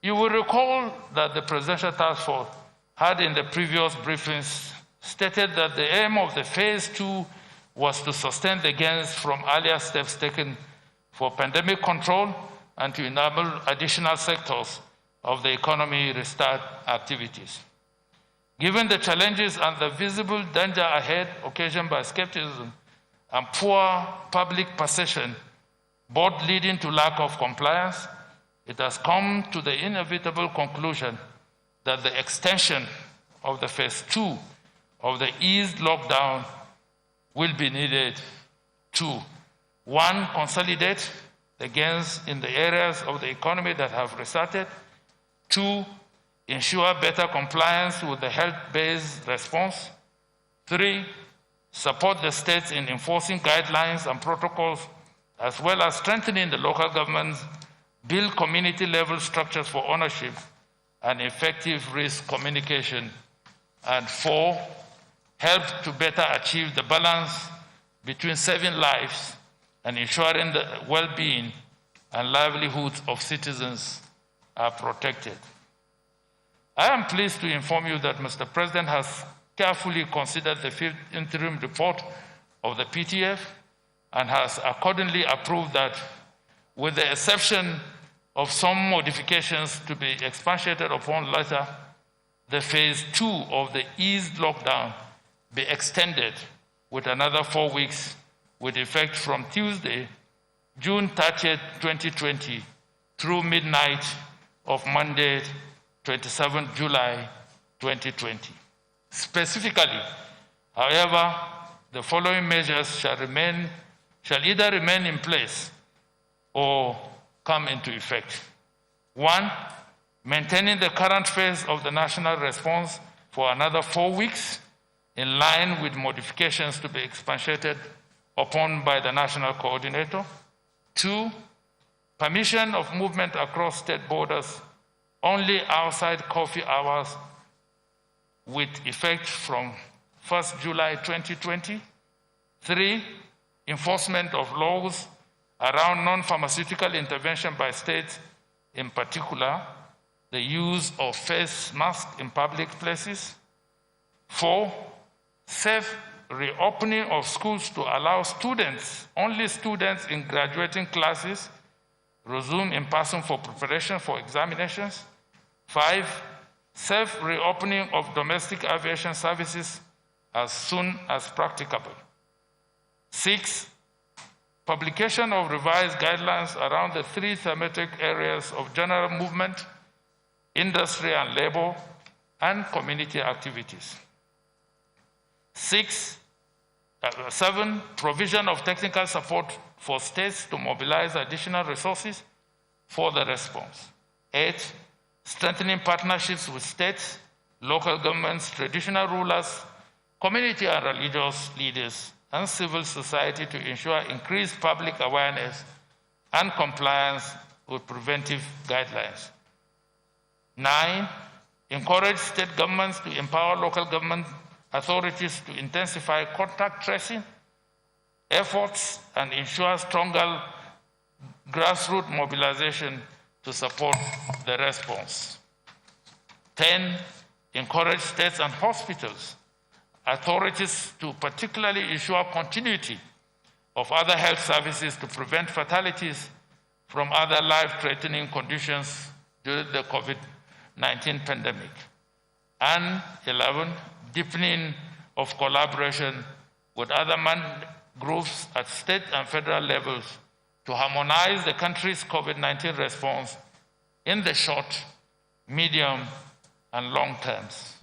You will recall that the Presidential Task Force had in the previous briefings stated that the aim of the phase 2 was to sustain the gains from earlier steps taken for pandemic control and to enable additional sectors of the economy restart activities. Given the challenges and the visible danger ahead occasioned by skepticism and poor public perception, both leading to lack of compliance, it has come to the inevitable conclusion that the extension of the phase 2 of the eased lockdown will be needed to, 1, consolidate the gains in the areas of the economy that have restarted, 2, ensure better compliance with the health-based response, 3, support the states in enforcing guidelines and protocols, as well as strengthening the local governments, build community-level structures for ownership and effective risk communication, and 4, help to better achieve the balance between saving lives and ensuring the well-being and livelihoods of citizens are protected. I am pleased to inform you that Mr. President has carefully considered the fifth interim report of the PTF and has accordingly approved that, with the exception of some modifications to be expatiated upon later, the phase 2 of the eased lockdown be extended with another 4 weeks with effect from Tuesday, June 30th, 2020 through midnight of Monday, 27th July, 2020. Specifically, however, the following measures shall either remain in place or come into effect. 1, maintaining the current phase of the national response for another 4 weeks, in line with modifications to be expatiated upon by the national coordinator. 2, permission of movement across state borders only outside coffee hours with effect from 1st July 2020. 3, enforcement of laws around non-pharmaceutical intervention by states, in particular, the use of face masks in public places. 4, safe reopening of schools to allow students, only students in graduating classes, resume in person for preparation for examinations. 5, safe reopening of domestic aviation services as soon as practicable. 6, publication of revised guidelines around the 3 thematic areas of general movement, industry and labor, and community activities. 7, provision of technical support for states to mobilize additional resources for the response. 8, strengthening partnerships with states, local governments, traditional rulers, community and religious leaders, and civil society to ensure increased public awareness and compliance with preventive guidelines. 9, encourage state governments to empower local government authorities to intensify contact tracing efforts and ensure stronger grassroots mobilization to support the response. 10, encourage states and hospitals, authorities to particularly ensure continuity of other health services to prevent fatalities from other life-threatening conditions during the COVID-19 pandemic. And 11, deepening of collaboration with other groups at state and federal levels to harmonize the country's COVID-19 response in the short, medium, and long terms.